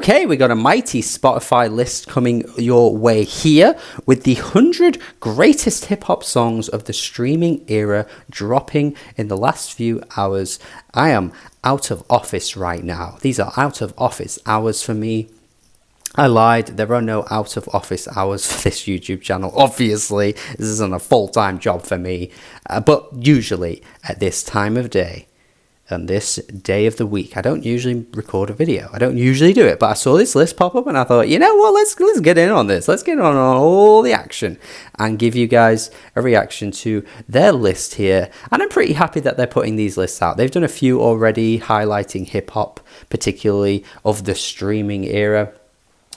Okay, we got a mighty Spotify list coming your way here with the 100 greatest hip-hop songs of the streaming era dropping in the last few hours. I am out of office right now. These are out of office hours for me. I lied. There are no out of office hours for this YouTube channel. Obviously, this isn't a full-time job for me, but usually at this time of day, on this day of the week, I don't usually record a video. I don't usually do it, but I saw this list pop up and I thought, you know what, let's get in on this. Let's get on all the action and give you guys a reaction to their list here. And I'm pretty happy that they're putting these lists out. They've done a few already highlighting hip hop, particularly of the streaming era,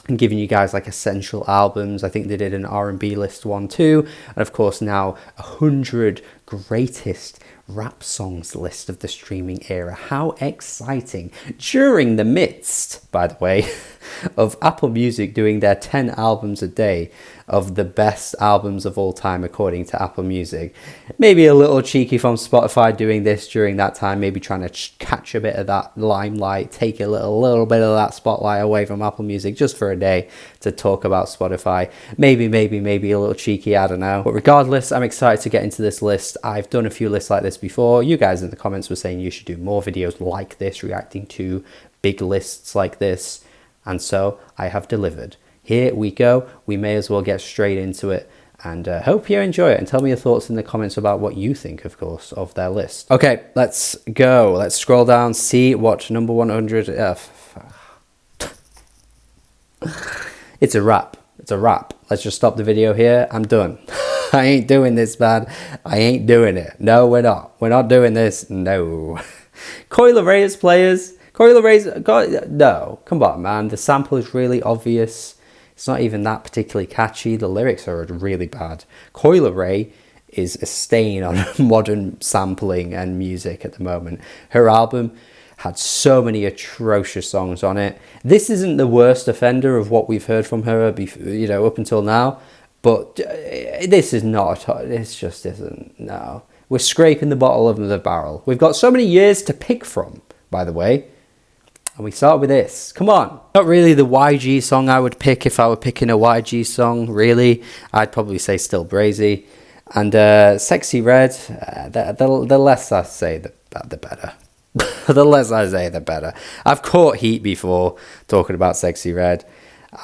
and giving you guys like essential albums. I think they did an R&B list one too, and of course now 100 greatest rap songs list of the streaming era. How exciting! During the midst, by the way, of Apple Music doing their 10 albums a day of the best albums of all time according to Apple Music. Maybe a little cheeky from Spotify doing this during that time, maybe trying to catch a bit of that limelight, take a little bit of that spotlight away from Apple Music just for a day to talk about Spotify. Maybe a little cheeky, I don't know. But regardless, I'm excited to get into this list. I've done a few lists like this before. You guys in the comments were saying you should do more videos like this, reacting to big lists like this. And so I have delivered. Here we go. We may as well get straight into it, and hope you enjoy it, and tell me your thoughts in the comments about what you think, of course, of their list. Okay, let's go. Let's scroll down, see what number 100... It's a wrap. It's a wrap. Let's just stop the video here. I'm done. I ain't doing this, man. I ain't doing it. No, we're not. We're not doing this. No. Coi Leray players. Coi Leray... No. Come on, man. The sample is really obvious. It's not even that particularly catchy. The lyrics are really bad. Coi Leray is a stain on modern sampling and music at the moment. Her album had so many atrocious songs on it. This isn't the worst offender of what we've heard from her, you know, up until now. But this is not. This just isn't. No, we're scraping the bottom of the barrel. We've got so many years to pick from, by the way. And we start with this. Come on. Not really the YG song I would pick if I were picking a YG song, really. I'd probably say Still Brazy. And Sexy Red, the less I say, the better. The less I say, the better. I've caught heat before talking about Sexy Red.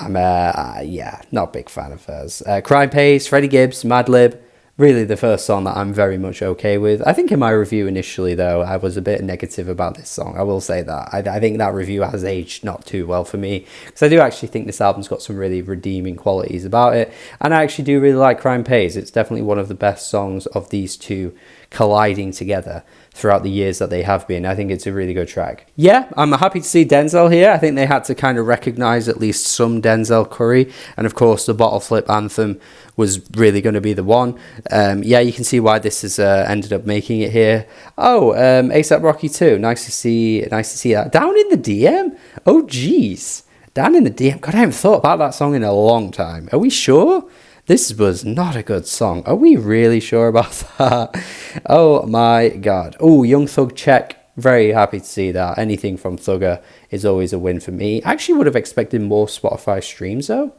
I'm, yeah, not a big fan of hers. Crime Pays, Freddie Gibbs, Madlib. Really the first song that I'm very much okay with. I think in my review initially, though, I was a bit negative about this song. I will say that. I think that review has aged not too well for me, because I do actually think this album's got some really redeeming qualities about it. And I actually do really like Crime Pays. It's definitely one of the best songs of these two colliding together throughout the years that they have been. I think it's a really good track. Yeah, I'm happy to see Denzel here. I think they had to kind of recognize at least some Denzel Curry. And of course, the Bottle Flip anthem was really going to be the one. Yeah, you can see why this has ended up making it here. Oh, A$AP Rocky too. Nice to see that. Down in the DM? Oh, geez. Down in the DM. God, I haven't thought about that song in a long time. Are we sure? This was not a good song. Are we really sure about that? Oh my God. Oh, Young Thug check. Very happy to see that. Anything from Thugger is always a win for me. I actually would have expected more Spotify streams though.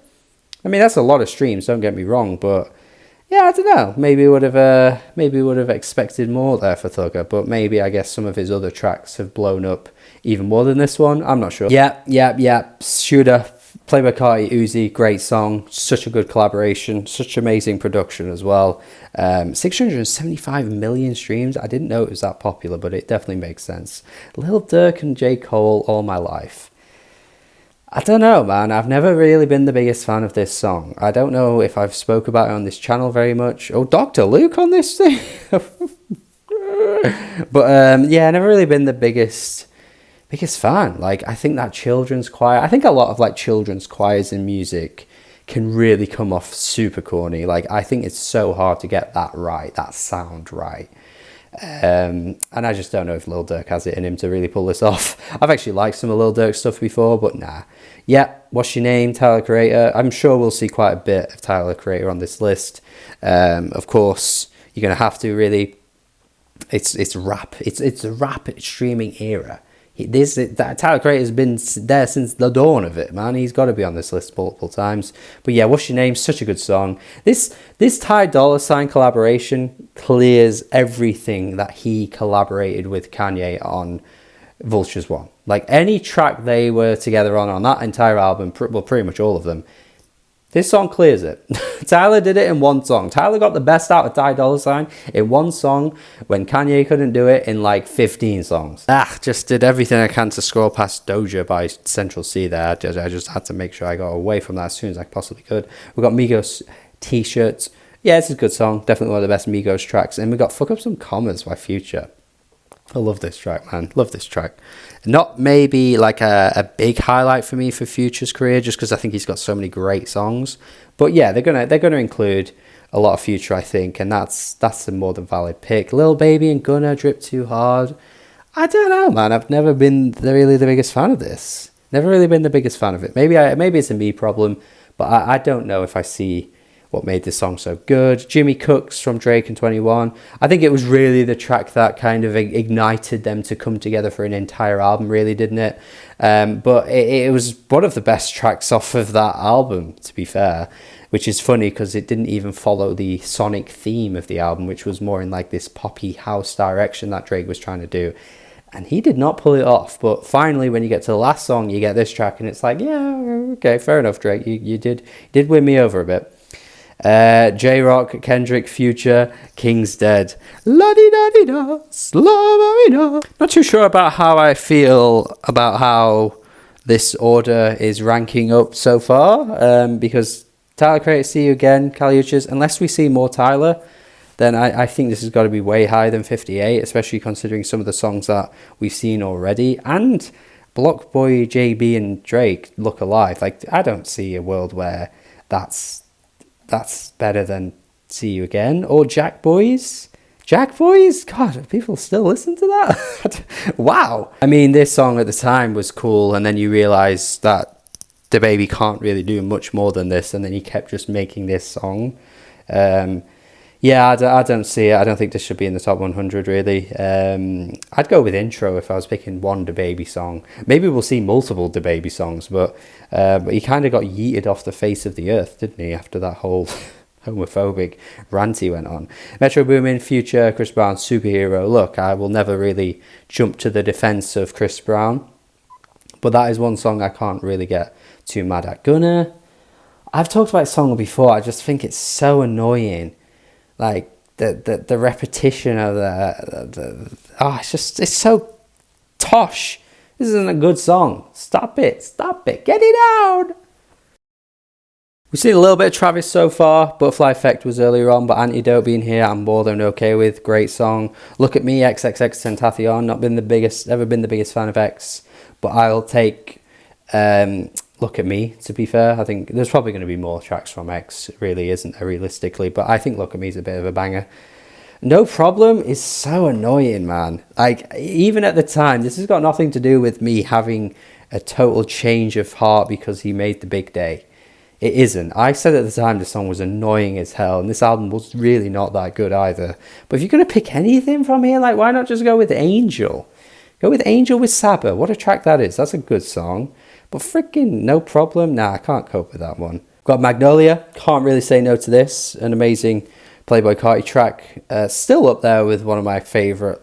I mean, that's a lot of streams, don't get me wrong, but yeah, I don't know. Maybe would have expected more there for Thugger, but maybe I guess some of his other tracks have blown up even more than this one. I'm not sure. Yeah. Shooter. Playboi Carti, Uzi, great song, such a good collaboration, such amazing production as well. 675 million streams. I didn't know it was that popular, but it definitely makes sense. Lil Durk and J. Cole, All My Life. I don't know, man. I've never really been the biggest fan of this song. I don't know if I've spoke about it on this channel very much. Oh, Dr. Luke on this thing. But yeah, I've never really been the biggest fan. Like, I think that children's choir, I think a lot of like children's choirs in music can really come off super corny. Like, I think it's so hard to get that right, that sound right. And I just don't know if Lil Durk has it in him to really pull this off. I've actually liked some of Lil Durk's stuff before, but nah. Yeah, What's Your Name, Tyler Creator. I'm sure we'll see quite a bit of Tyler Creator on this list. Of course, you're gonna have to really. It's rap. It's a rap streaming era. Tyler Creator has been there since the dawn of it, man. He's got to be on this list multiple times. But yeah, What's Your Name? Such a good song. This Ty Dolla $ign collaboration clears everything that he collaborated with Kanye on Vultures One. Like any track they were together on that entire album, well, pretty much all of them, this song clears it. Tyler did it in one song. Tyler got the best out of Ty Dolla $ign in one song when Kanye couldn't do it in like 15 songs. Just did everything I can to scroll past Doja by Central C there. I just had to make sure I got away from that as soon as I possibly could. We got Migos t-shirts. Yeah, it's a good song. Definitely one of the best Migos tracks. And we got Fuck Up Some Commas by Future. I love this track, man. Love this track. Not maybe like a big highlight for me for Future's career, just because I think he's got so many great songs. But yeah, they're gonna include a lot of Future, I think, and that's a more than valid pick. Lil Baby and Gunna, Drip Too Hard. I don't know, man. I've never been really the biggest fan of this. Never really been the biggest fan of it. Maybe it's a me problem, but I don't know if I see what made this song so good. Jimmy Cooks from Drake and 21. I think it was really the track that kind of ignited them to come together for an entire album, really, didn't it? But it was one of the best tracks off of that album, to be fair, which is funny because it didn't even follow the sonic theme of the album, which was more in like this poppy house direction that Drake was trying to do. And he did not pull it off. But finally, when you get to the last song, you get this track, and it's like, yeah, okay, fair enough, Drake. You did win me over a bit. J-Rock, Kendrick, Future, King's Dead. La-di-da-di-da, sla-ba-di-da. Not too sure about how I feel about how this order is ranking up so far, because Tyler Creator, See You Again, Kali Uchis, unless we see more Tyler, then I think this has got to be way higher than 58, especially considering some of the songs that we've seen already. And Block Boy, JB, and Drake look alive. Like, I don't see a world where that's better than See You Again or Jack Boys. Jack Boys? God, people still listen to that? Wow. I mean, this song at the time was cool, and then you realize that DaBaby can't really do much more than this, and then he kept just making this song. Yeah, I don't see it. I don't think this should be in the top 100, really. I'd go with Intro if I was picking one DaBaby song. Maybe we'll see multiple DaBaby songs, but he kind of got yeeted off the face of the earth, didn't he, after that whole homophobic rant he went on. Metro Boomin, Future, Chris Brown, Superhero. Look, I will never really jump to the defense of Chris Brown, but that is one song I can't really get too mad at. Gunna, I've talked about this song before. I just think it's so annoying. Like the repetition of it's so tosh. This isn't a good song. Stop it, get it out. We've seen a little bit of Travis so far. Butterfly Effect was earlier on, but Antidote being here, I'm more than okay with. Great song. Look at Me, XXX Tentacion. Ever been the biggest fan of X, but I'll take Look at Me, to be fair. I think there's probably going to be more tracks from X, really isn't there, realistically, but I think Look at Me is a bit of a banger. No Problem is so annoying, man. Like, even at the time, this has got nothing to do with me having a total change of heart because he made The Big Day. It isn't. I said at the time the song was annoying as hell, and this album was really not that good either. But if you're going to pick anything from here, like, why not just go with Angel? Go with Angel with Saba. What a track that is. That's a good song. But freaking No Problem? Nah, I can't cope with that one. Got Magnolia. Can't really say no to this. An amazing Playboi Carti track. Still up there with one of my favourite,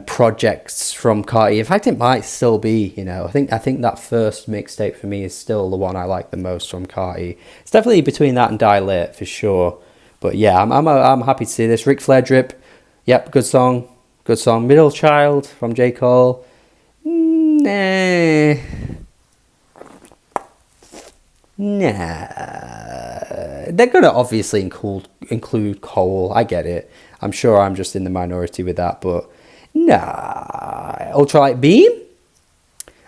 projects from Carti. In fact, it might still be, I think that first mixtape for me is still the one I like the most from Carti. It's definitely between that and Dilate for sure. But yeah, I'm happy to see this. Ric Flair Drip. Yep, good song. Good song. Middle Child from J. Cole. Nah. They're going to obviously include Cole. I get it. I'm sure I'm just in the minority with that, but nah. Ultralight Beam?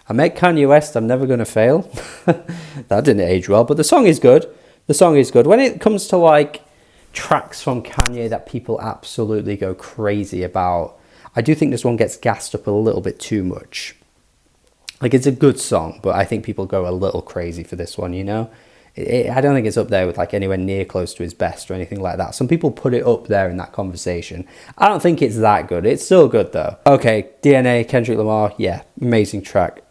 I met Kanye West. I'm never going to fail. That didn't age well, but the song is good. When it comes to tracks from Kanye that people absolutely go crazy about, I do think this one gets gassed up a little bit too much. It's a good song, but I think people go a little crazy for this one, I don't think it's up there with like anywhere near close to his best or anything like that. Some people put it up there in that conversation. I don't think it's that good. It's still good though. Okay, DNA, Kendrick Lamar, yeah, amazing track.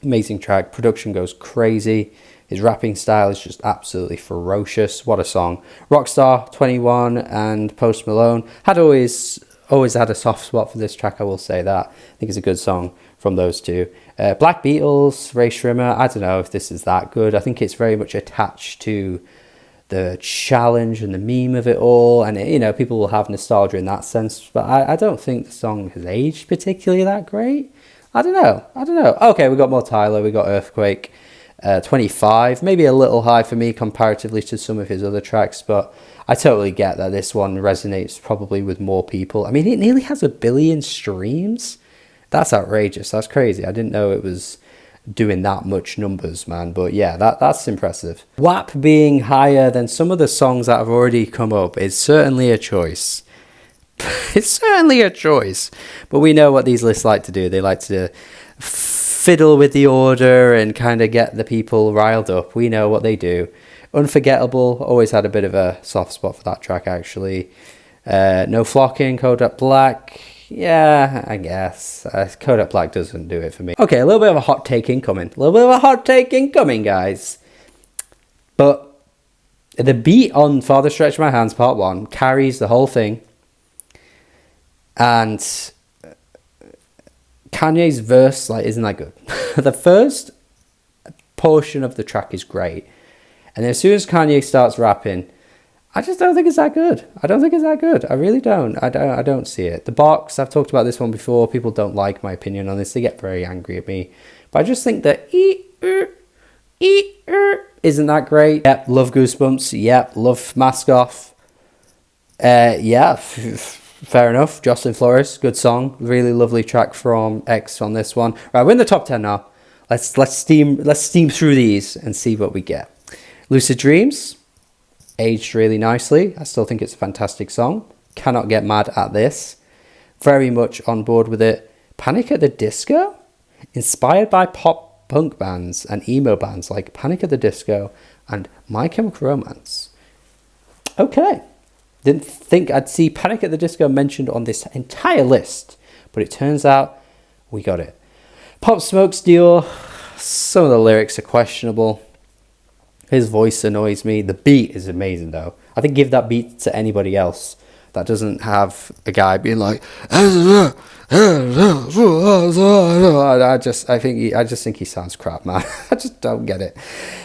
Amazing track. Production goes crazy. His rapping style is just absolutely ferocious. What a song. Rockstar, 21 and Post Malone. Had always had a soft spot for this track, I will say that. I think it's a good song from those two. Black Beatles, Ray Shrimmer. I don't know if this is that good. I think it's very much attached to the challenge and the meme of it all. And, you know, people will have nostalgia in that sense. But I don't think the song has aged particularly that great. I don't know. Okay, we got more Tyler. We got Earthquake. 25, maybe a little high for me comparatively to some of his other tracks, but I totally get that this one resonates probably with more people. I mean, it nearly has 1 billion streams. That's outrageous. That's crazy. I didn't know it was doing that much numbers, man. But yeah, that's impressive. WAP being higher than some of the songs that have already come up is certainly a choice. It's certainly a choice. But we know what these lists like to do. They like to fiddle with the order and kind of get the people riled up. We know what they do. Unforgettable, always had a bit of a soft spot for that track actually. No Flocking, Kodak Black, yeah, I guess. Kodak Black doesn't do it for me. Okay, a little bit of a hot take incoming. Guys. But the beat on Farther Stretch My Hands Part 1 carries the whole thing. And Kanye's verse isn't that good. The first portion of the track is great, and as soon as Kanye starts rapping, I just don't think it's that good. I really don't. I don't see it. The Box, I've talked about this one before. People don't like my opinion on this. They get very angry at me, but I just think that isn't that great. Yep, love Goosebumps. Yep, love Mask Off. Yeah. Fair enough. Jocelyn Flores, good song. Really lovely track from X on this one. Right, we're in the top 10 now. Let's steam through these and see what we get. Lucid Dreams, aged really nicely. I still think it's a fantastic song. Cannot get mad at this. Very much on board with it. Panic at the Disco, inspired by pop punk bands and emo bands like Panic at the Disco and My Chemical Romance. Okay. Didn't think I'd see Panic at the Disco mentioned on this entire list, but it turns out we got it. Pop Smoke's Dior, some of the lyrics are questionable. His voice annoys me. The beat is amazing though. I think give that beat to anybody else that doesn't have a guy being like, I just think he sounds crap, man. I just don't get it.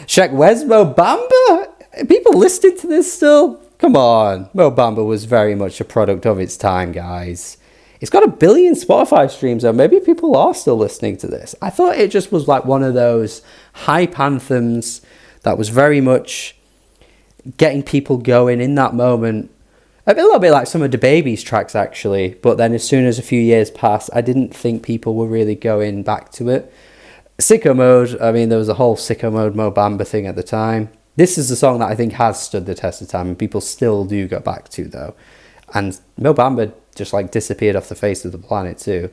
Sheck, where's Mo Bamba? Are people listening to this still? Come on, Mo Bamba was very much a product of its time, guys. It's got 1 billion Spotify streams, though. Maybe people are still listening to this. I thought it just was like one of those hype anthems that was very much getting people going in that moment. A little bit like some of DaBaby's tracks, actually. But then as soon as a few years passed, I didn't think people were really going back to it. Sicko Mode, I mean, there was a whole Sicko Mode Mo Bamba thing at the time. This is the song that I think has stood the test of time and people still do go back to, though. And Mo Bamba just disappeared off the face of the planet too.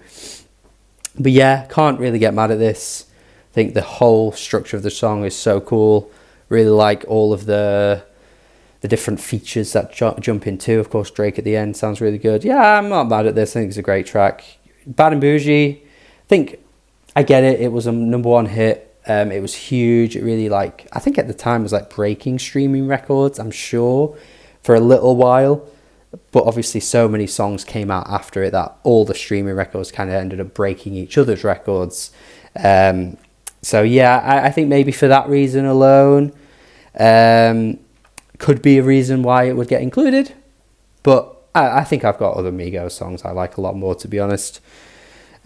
But yeah, can't really get mad at this. I think the whole structure of the song is so cool. Really like all of the different features that jump into. Of course, Drake at the end sounds really good. Yeah, I'm not mad at this. I think it's a great track. Bad and Bougie, I think I get it. It was a #1 hit. It was huge. It really I think at the time was breaking streaming records, I'm sure, for a little while. But obviously so many songs came out after it that all the streaming records kind of ended up breaking each other's records. So yeah, I think maybe for that reason alone, could be a reason why it would get included. But I think I've got other Migos songs I like a lot more, to be honest.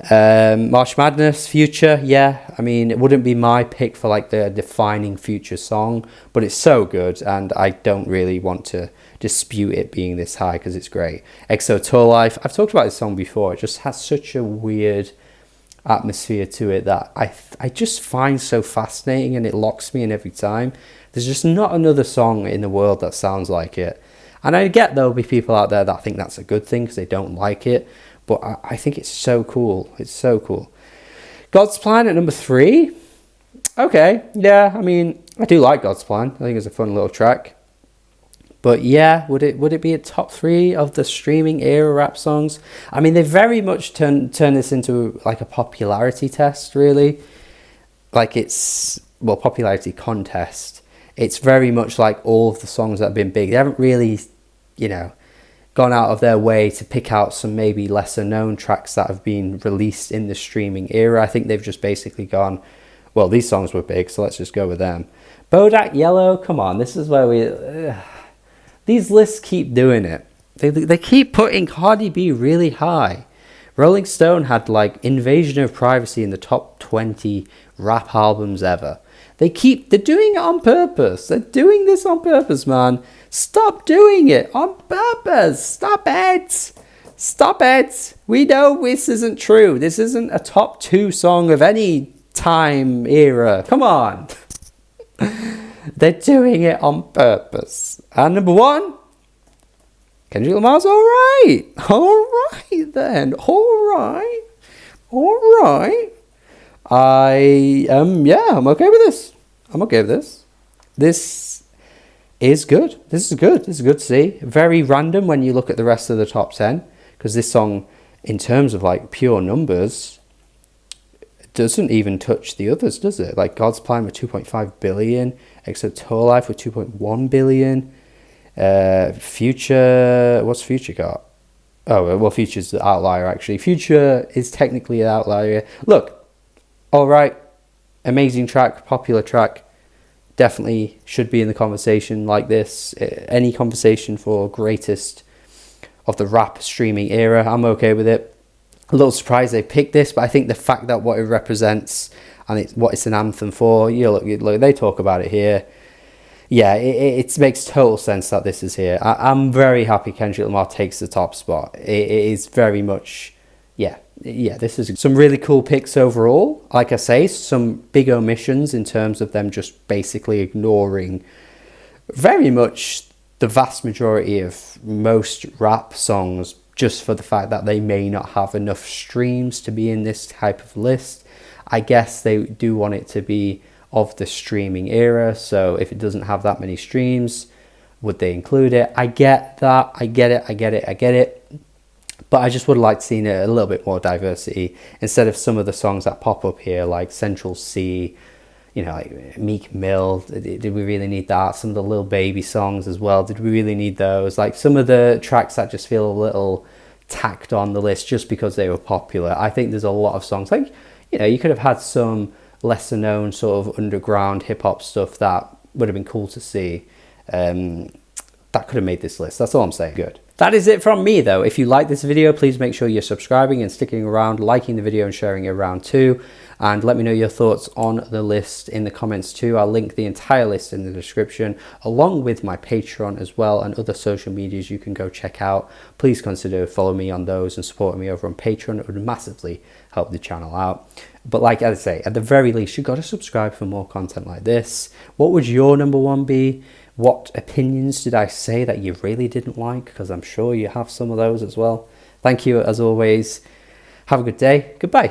March Madness, Future, yeah. I mean, it wouldn't be my pick for the defining Future song, but it's so good, and I don't really want to dispute it being this high because it's great. EXO Tour Life, I've talked about this song before. It just has such a weird atmosphere to it that I just find so fascinating, and it locks me in every time. There's just not another song in the world that sounds like it. And I get there'll be people out there that think that's a good thing because they don't like it. But I think it's so cool. It's so cool. God's Plan at #3. Okay, yeah, I mean, I do like God's Plan. I think it's a fun little track. But yeah, would it be a top 3 of the streaming era rap songs? I mean, they very much turn this into like a popularity test, really. Like it's, well, popularity contest. It's very much like all of the songs that have been big. They haven't really, you know, gone out of their way to pick out some maybe lesser known tracks that have been released in the streaming era. I think they've just basically gone, well, these songs were big, so let's just go with them. Bodak Yellow, come on, this is where we... these lists keep doing it. They keep putting Cardi B really high. Rolling Stone had like Invasion of Privacy in the top 20 rap albums ever. They're doing it on purpose. They're doing this on purpose, man. Stop doing it on purpose. Stop it. Stop it. We know this isn't true. This isn't a top 2 song of any time era. Come on. They're doing it on purpose. And number 1, Kendrick Lamar's alright. Alright then. Alright. I'm okay with this. This is good. This is good to see. Very random when you look at the rest of the top 10, because this song, in terms of like pure numbers, doesn't even touch the others, does it? Like God's Plan with 2.5 billion, Except Tour Life with 2.1 billion. Future, what's Future got? Oh, well, Future's the outlier, actually. Future is technically an outlier. Look, all right, amazing track, popular track. Definitely should be in the conversation like this. Any conversation for greatest of the rap streaming era, I'm okay with it. A little surprised they picked this, but I think the fact that what it represents and it's what it's an anthem for, look, they talk about it here. Yeah, it makes total sense that this is here. I'm very happy Kendrick Lamar takes the top spot. It is very much, yeah, this is some really cool picks overall. Like I say, some big omissions in terms of them just basically ignoring very much the vast majority of most rap songs just for the fact that they may not have enough streams to be in this type of list. I guess they do want it to be of the streaming era, so if it doesn't have that many streams, would they include it? I get that, I get it, but I just would like to see a little bit more diversity instead of some of the songs that pop up here, like Central C, like Meek Mill. Did we really need that? Some of the Lil Baby songs as well, did we really need those? Like some of the tracks that just feel a little tacked on the list just because they were popular. I think there's a lot of songs, like, you could have had some lesser known sort of underground hip hop stuff that would have been cool to see. That could have made this list. That's all I'm saying. Good. That is it from me though. If you like this video, please make sure you're subscribing and sticking around, liking the video and sharing it around too. And let me know your thoughts on the list in the comments too. I'll link the entire list in the description, along with my Patreon as well and other social medias you can go check out. Please consider following me on those and supporting me over on Patreon. It would massively help the channel out. But like I say, at the very least, you've got to subscribe for more content like this. What would your number 1 be? What opinions did I say that you really didn't like? Because I'm sure you have some of those as well. Thank you as always. Have a good day. Goodbye.